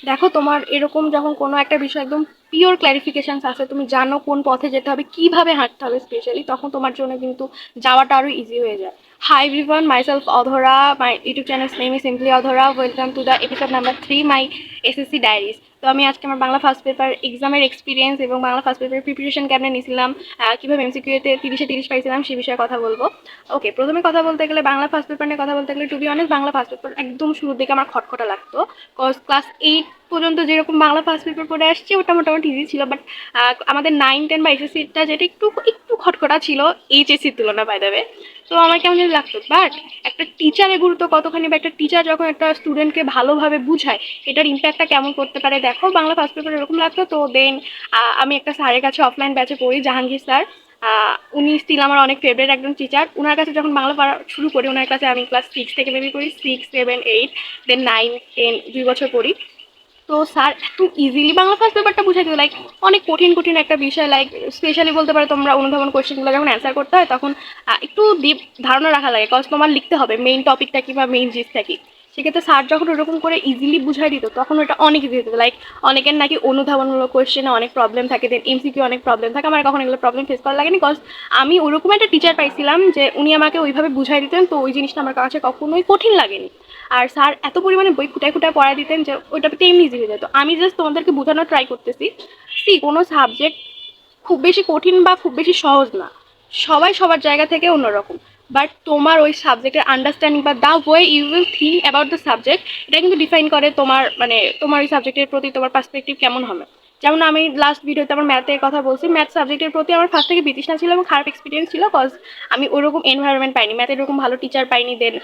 দেখো, তোমার এরকম যখন কোনো একটা বিষয় একদম পিওর ক্ল্যারিফিকেশনস আছে, তুমি জানো কোন পথে যেতে হবে, কিভাবে হাঁটতে হবে স্পেশালি, তখন তোমার জন্য কিন্তু যাওয়াটা আরো ইজি হয়ে যায়। High everyone, myself Adhora, my YouTube channel's name is simply Adhora. Welcome to the episode number 3 my SSC diaries. তো আমি আজকে আমার বাংলা ফার্স্ট পেপার এক্সামের এক্সপিরিয়েন্স এবং বাংলা ফার্স্ট পেপারের প্রিপারেশন কেমনে নিয়েছিলাম, কীভাবে এমসিকিউতে 30-30 পাইছিলাম, সে বিষয়ে কথা বলবো। ওকে, প্রথমে কথা বলতে গেলে, বাংলা ফার্স্ট পেপার নিয়ে কথা বলতে গেলে, to be honest, Bangla first paper একদম শুরুর দিকে আমার খটখটা লাগতো। কজ ক্লাস 8 পর্যন্ত যেরকম বাংলা ফার্স্ট পেপার পড়ে আসছি ওটা মোটামুটি ইজি ছিল, বাট আমাদের 9-10 বা এসএসসিটা যেটা একটু একটু খটখটা ছিল এইচএসসির তুলনা, বাই দ্য ওয়ে। তো আমার কেমন যেন লাগতো, বাট একটা টিচারের গুরুত্ব কতখানি, বা একটা টিচার যখন একটা স্টুডেন্টকে ভালোভাবে বুঝায় এটার ইম্প্যাক্টটা কেমন করতে পারে, দেখো বাংলা ফার্স্ট পেপার এরকম লাগতো। তো দেন আমি একটা স্যারের কাছে অফলাইন ব্যাচে পড়ি, জাহাঙ্গীর স্যার। উনি স্টিল আমার অনেক ফেভারিট একজন টিচার। ওনার কাছে যখন বাংলা পড়া শুরু করি, ওনার কাছে আমি ক্লাস 6 থেকে মেবি পড়ি, 6, 7, 8, দেন 9, 10, 2 বছর পড়ি। তো স্যার এত ইজিলি বাংলা ফার্স্ট পেপারটা বুঝাই দিত, লাইক অনেক কঠিন কঠিন একটা বিষয়, লাইক স্পেশালি বলতে পারো তোমরা অনুধাবন কোশ্চেনগুলো যখন অ্যান্সার করতে হয় তখন একটু ডিপ ধারণা রাখা লাগে, কজ তোমার লিখতে হবে মেইন টপিকটা কি বা মেইন জিনিসটা কি। সেক্ষেত্রে স্যার যখন ওরকম করে ইজিলি বুঝাই দিত তখন ওটা অনেক ইজি হতো। লাইক অনেকের নাকি অনুধাবনমূলক কোশ্চেনে অনেক প্রবলেম থাকে, দেন এমসিকিউ অনেক প্রবলেম থাকে, আমার কখন এগুলো প্রবলেম ফেস করা লাগেনি, কজ আমি ওরকম একটা টিচার পাইছিলাম যে উনি আমাকে ওইভাবে বুঝাই দিতেন, তো ওই জিনিসটা আমার কাছে কখনোই কঠিন লাগেনি। আর স্যার এত পরিমাণে বই খুঁটায় খুঁটায় পড়ায় দিতেন যে ওইটাতে এমনি ইজি হয়ে যেত। আমি জাস্ট তোমাদেরকে বোঝানোর ট্রাই করতেছি, কোনো সাবজেক্ট খুব বেশি কঠিন বা খুব বেশি সহজ না, সবাই সবার জায়গা থেকে অন্যরকম। বাট তোমার ওই সাবজেক্টের আন্ডারস্ট্যান্ডিং বা the way you will think about the subject, এটা কিন্তু ডিফাইন করে তোমার তোমার ওই সাবজেক্টের প্রতি তোমার পার্সপেক্টিভ কেমন হবে। যেমন আমি লাস্ট ভিডিওতে আমার ম্যাথের কথা বলছি, ম্যাথ সাবজেক্টের প্রতি আমার ফার্স্ট থেকে বিতৃষ্ণা ছিল এবং খারাপ এক্সপিরিয়েন্স ছিল, কজ আমি ওরকম এনভায়রনমেন্ট পাইনি, ম্যাথের এরকম ভালো টিচার পাইনি, দেন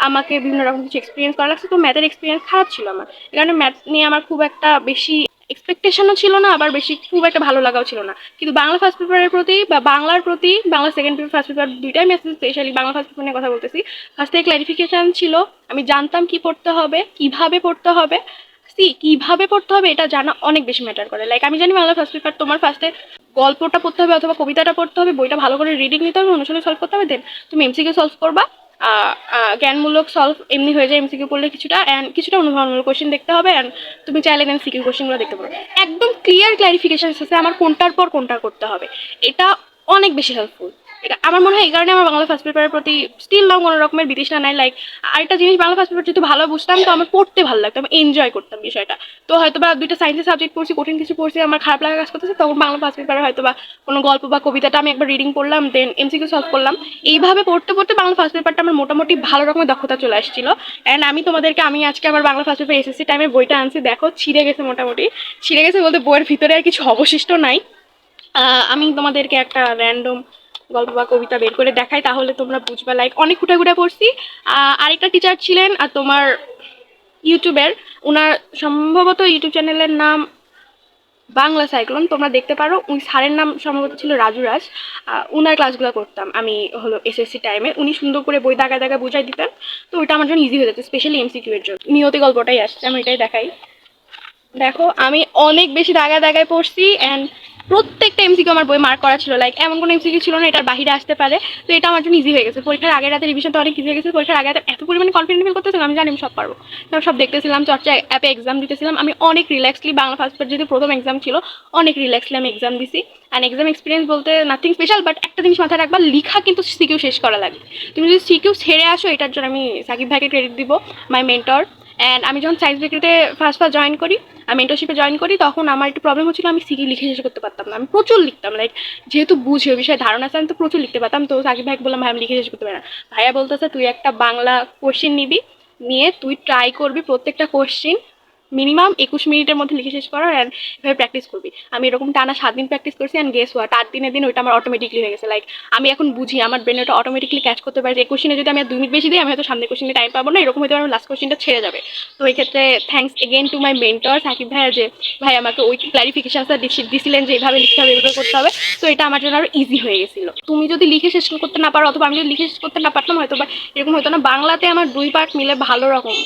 আমাকে বিভিন্ন রকম কিছু এক্সপিরিয়েন্স করা লাগছে, তো ম্যাথের এক্সপিরিয়েন্স খারাপ ছিল আমার। এই কারণে ম্যাথ নিয়ে আমার খুব একটা বেশি এক্সপেকটেশনও ছিল না, আবার বেশি খুব একটা ভালো লাগাও ছিল না। কিন্তু বাংলা ফার্স্ট পেপারের প্রতি বা বাংলার প্রতি, Bangla second paper first paper দুইটাই message, specially Bangla first paper নিয়ে কথা বলতেছি, ফার্স্ট থেকে ক্লারিফিকেশন ছিল। আমি জানতাম কি পড়তে হবে, কিভাবে পড়তে হবে। কিভাবে পড়তে হবে এটা জানা অনেক বেশি ম্যাটার করে। লাইক আমি জানি বাংলা ফার্স্ট পেপার তোমার ফার্স্টে গল্পটা পড়তে হবে অথবা কবিতাটা পড়তে হবে, বইটা ভালো করে রিডিং নিতে হবে, অনুশীলন সলভ করতে হবে, দেন তুমি এমসিকিউ সলভ করবা। জ্ঞানমূলক সলভ এমনি হয়ে যায় এমসিকিউ পড়লে কিছুটা, অ্যান্ড কিছুটা অনুভবমূলক কোশ্চেন দেখতে হবে, অ্যান্ড তুমি চাইলে দেন সিকিউ কোশ্চেনগুলো দেখতে পারো। একদম ক্লিয়ার ক্লারিফিকেশন আছে আমার কোনটার পর কোনটা করতে হবে, এটা অনেক বেশি হেল্পফুল। এটা আমার মনে হয় এই কারণে আমার বাংলা ফার্স্ট পেপারের প্রতি স্টিল নাও কোনো রকমের বিতৃষ্ণা নাই। লাইক আরেকটা জিনিস, বাংলা ফার্স্ট পেপার যেহেতু ভালো বুঝতাম তো আমার পড়তে ভালো লাগতো, আমি এনজয় করতাম বিষয়টা। তো হয়তো বা দুইটা সায়েন্সের সাবজেক্ট পড়ছি, কঠিন কিছু পড়ছি, আমার খারাপ লাগা কাজ করতেছে, তখন বাংলা ফার্স্ট পেপারে হয়তো বা কোনো গল্প বা কবিতাটা আমি একবার রিডিং করলাম, দেন এমসিকিউ সলভ করলাম। এইভাবে পড়তে পড়তে বাংলা ফার্স্ট পেপারটা আমার মোটামুটি ভালো রকমের দক্ষতা চলে আসছিল। অ্যান্ড আমি আজকে আমার বাংলা ফার্স্ট পেপার এসএসসি টাইমের বইটা আনছি, দেখো ছিঁড়ে গেছে, মোটামুটি ছিঁড়ে গেছে বলতে বইয়ের ভিতরে আর কিছু অবশিষ্ট নাই। আমি তোমাদেরকে একটা র্যান্ডম গল্প বা কবিতা বের করে দেখাই, তাহলে তোমরা বুঝবা। লাইক অনেক খুঁটাখুটা পড়ছি। আরেকটা টিচার ছিলেন আর তোমার ইউটিউবের, ওনার সম্ভবত ইউটিউব চ্যানেলের নাম বাংলা সাইক্লোন, তোমরা দেখতে পারো। ওই স্যারের নাম সম্ভবত ছিল রাজু রাজ। ওনার ক্লাসগুলো করতাম আমি হলো এসএসসি টাইমে, উনি সুন্দর করে বই দাগা দাগা বুঝাই দিতেন, তো ওইটা আমার জন্য ইজি হয়ে যেত, স্পেশালি এমসিকিউ এর জন্য। নিয়তি গল্পটাই আসছে, আমি এটাই দেখাই। দেখো আমি অনেক বেশি দাগায় দাগায় পড়ছি, অ্যান্ড প্রত্যেকটা এমসিকিউ আমার বই মার্ক করা ছিল। লাইক এমন কোনো এমসিকিউ ছিল না এটার বাহিরে আসতে পারে। তো এটা আমার জন্য ইজি হয়ে গেছে। পরীক্ষার আগের রাতে রিভিশনটা অনেক ইজি হয়ে গেছে। পরীক্ষার আগে রাতে এত পরিমাণে কনফিডেন্ট ফিল করতেছিলাম, আমি জানি আমি সব পারবো। আমি সব দেখতেছিলাম, চর্চা অ্যাপে এক্সাম দিতেছিলাম, আমি অনেক রিল্যাক্সলি, বাংলা ফার্স্ট পেপার যেহেতু প্রথম এক্সাম ছিল, অনেক রিল্যাক্সলি আমি এক্সাম দিছি। অ্যান্ড এক্সাম এক্সপিরিয়েন্স বলতে নাথিং স্পেশাল, বাট একটা জিনিস মাথায় রাখবা, লিখা কিন্তু সিকিউ শেষ করা লাগবে। তুমি যদি সিকিউ ছেড়ে আসো, এটার জন্য আমি সাকিব ভাইকে ক্রেডিট দিব, মাই মেন্টর। অ্যান্ড আমি যখন সায়েন্স বিক্রিতে ফার্স্ট ফার্স্ট জয়েন করি, আমি মেন্টরশিপে জয়েন করি, তখন আমার একটু প্রবলেম হচ্ছিল, আমি সিকি লিখে শেষ করতে পারতাম না। আমি প্রচুর লিখতাম, লাইক যেহেতু বুঝি ওই বিষয়ে ধারণা আছে, আমি তো প্রচুর লিখতে পারতাম। তো সাকিব ভাইকে বললাম, ভাই আমি লিখে শেষ করতে পারি না। ভাইয়া বলতেছে তুই একটা বাংলা কোশ্চেন নিবি, নিয়ে তুই ট্রাই করবি প্রত্যেকটা কোশ্চেন মিনিমাম 21 মিনিটের মধ্যে লিখে শেষ করার, অ্যান্ড এভাবে প্র্যাকটিস করবি। আমি এরকম টানা 7 দিন প্র্যাকটিস করছি, অ্যান্ড গেস হোয়াট, 8 দিনের দিন ওইটা আমার অটোমেটিকলি হয়ে গেছে। লাইক আমি এখন বুঝি, আমার ব্রেন ওটা অটোমেটিকলি ক্যাচ করতে পারে যে এই কোশ্চেনে যদি আমি 2 মিনিট বেশি দিই, আমি হয়তো সামনের কোশ্চেনে টাইম পাবো না, এরকম হয়তো আমার লাস্ট কোশ্চেনটা ছেড়ে যাবে। তো এই ক্ষেত্রে thanks again to my mentor Sakib ভাইয়া, যে ভাই আমাকে ওই ক্লারিফিকেশনটা দিছিলেন যে এইভাবে লিখতে হবে, এভাবে করতে হবে। তো এটা আমার জন্য আরো ইজি হয়ে গেছিলো। তুমি যদি লিখে শেষ করতে না পারো, অথবা আমি যদি লিখে শেষ করতে না পারতাম, হয়তো বা এরকম হতো না। বাংলাতে আমার 2 পার্ট মিলে ভালো রকম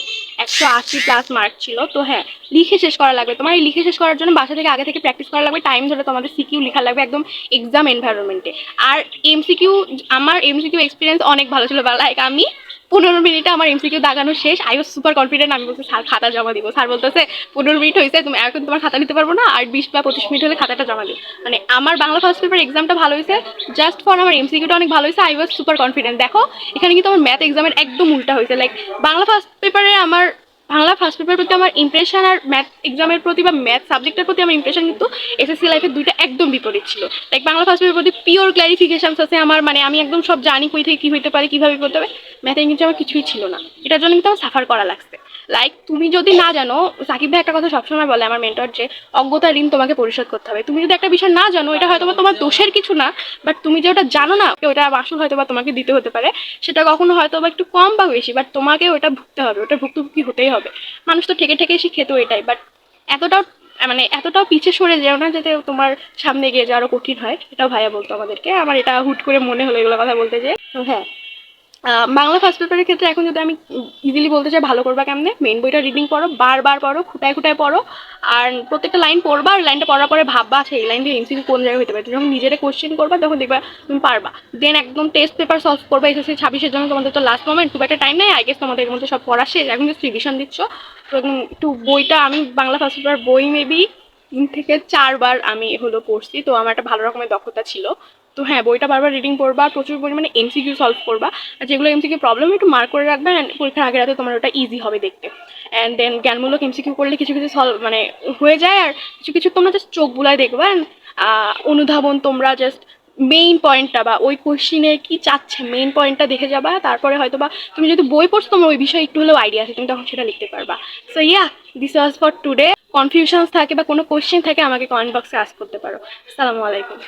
180+ মার্ক ছিল। তো হ্যাঁ, লিখে শেষ করা লাগবে। তোমার এই লিখে শেষ করার জন্য বাসা থেকে আগে থেকে প্র্যাকটিস করা লাগবে, টাইম ধরে তোমাদের সিকিউ লেখা লাগবে একদম এক্সাম এনভায়রনমেন্টে। আর এমসিকিউ, আমার এমসিকিউ এক্সপিরিয়েন্স অনেক ভালো ছিল। লাইক আমি 15 মিনিটে আমার এমসিকিউ দাগানো শেষ। I was super confident. আমি বলছি স্যার খাতা জমা দিব। স্যার বলতেছে 15 মিনিট হয়েছে, তুমি এখন তোমার খাতা নিতে পারবো না, আর 20 বা 25 মিনিট হলে খাতাটা জমা দিও। মানে আমার বাংলা ফার্স্ট পেপার এক্সামটা ভালো হয়েছে, জাস্ট ফর আমার এমসিকিউটা অনেক ভালো হয়েছে। I was super confident. দেখো এখানে কিন্তু আমার ম্যাথ এক্সামের একদম উল্টা হয়েছে। লাইক বাংলা ফার্স্ট পেপারে আমার বাংলা ফার্স্ট পেপারের প্রতি আমার ইমপ্রেশন আর ম্যাথ এক্সামের প্রতি বা ম্যাথ সাবজেক্টের প্রতি আমার ইমপ্রেশন কিন্তু এসএসসি লাইফের দুইটা একদম বিপরীত ছিল। লাইক বাংলা ফার্স্ট পেপারের প্রতি পিওর ক্লারিফিকেশনস আছে আমার, মানে আমি একদম সব জানি কই থেকে কী হইতে পারে, কীভাবে করতে হবে। ম্যাথে কিন্তু আমার কিছুই ছিল না, এটার জন্য কিন্তু আমার সাফার করা লাগছে। লাইক তুমি যদি না জানো, সাকিব ভাই একটা কথা সবসময় বলে আমার মেন্টর, যে অজ্ঞতার ঋণ তোমাকে পরিশোধ করতে হবে। তুমি যদি একটা বিষয় না জানো, এটা হয়তো তোমার দোষের কিছু না, বাট তুমি যে ওটা জানো না, ওটা মাসুল হয়তো বা তোমাকে দিতে হতে পারে। সেটা কখনো হয়তো বা একটু কম বা বেশি, বাট তোমাকে ওটা ভুগতে হবে, ওটা ভুক্তভোগী হতেই হবে। মানুষ তো ঠেকে ঠেকে শিখে, তো এটাই। বাট এতটাও মানে এতটাও পিছিয়ে সরে যেও না যাতে তোমার সামনে গিয়ে যে আরো কঠিন হয়। এটাও ভাইয়া বলতো আমাদেরকে। আমার এটা হুট করে মনে হলো এগুলো কথা বলতে, যে তো হ্যাঁ, বাংলা ফার্স্ট পেপারের ক্ষেত্রে এখন যদি আমি ইজিলি বলতে চাই ভালো করবা কেমনে, মেইন বইটা রিডিং পড়ো, বারবার পড়ো, খুঁটায় খুঁটায় পড়ো, আর প্রত্যেকটা লাইন পড়বা, আর লাইনটা পড়ার পরে ভাববা আচ্ছা এই লাইন দিয়ে এমসিকিউ কোন জায়গায় হতে পারে। যখন নিজেরা কোশ্চেন করবা তখন দেখবা তুমি পারবা। দেন একদম টেস্ট পেপার সলভ করবা। এসএসসি 26-এর জন্য তোমাদের তো লাস্ট মোমেন্ট, খুব একটা টাইম নেই। আই গেস তোমাদের এর মধ্যে সব পড়া শেষ, এখন জাস্ট রিভিশন দিচ্ছ। তো একটু বইটা আমি বাংলা ফার্স্ট পেপার বই মেবি 3 থেকে 4 বার আমি হলো পড়ছি, তো আমার একটা ভালো রকমের দক্ষতা ছিল। তো হ্যাঁ, বইটা বারবার রিডিং করবা, প্রচুর পরিমাণে এমসিকিউ সলভ করবা, আর যেগুলো এমসিকিউ প্রবলেম একটু মার্ক করে রাখবে, অ্যান্ড পরীক্ষার আগের রাতে তোমার ওটা ইজি হবে দেখতে। অ্যান্ড দেন জ্ঞানমূলক এমসিকিউ করলে কিছু কিছু সলভ মানে হয়ে যায়, আর কিছু কিছু তোমরা জাস্ট চোখ বুলায় দেখবা। অ্যান্ড অনুধাবন তোমরা জাস্ট মেইন পয়েন্টটা বা ওই কোশ্চিনে কি চাচ্ছে মেইন পয়েন্টটা দেখে যাবা। তারপরে হয়তো বা তুমি যদি বই পড়ছো তোমার ওই বিষয়ে একটু হলেও আইডিয়া আছে, তুমি তখন সেটা লিখতে পারবা। So yeah, this was for today. Confusions থাকে বা কোনো কোশ্চেন থাকে আমাকে কমেন্ট বক্সে আস্ক করতে পারো। আসসালামু আলাইকুম।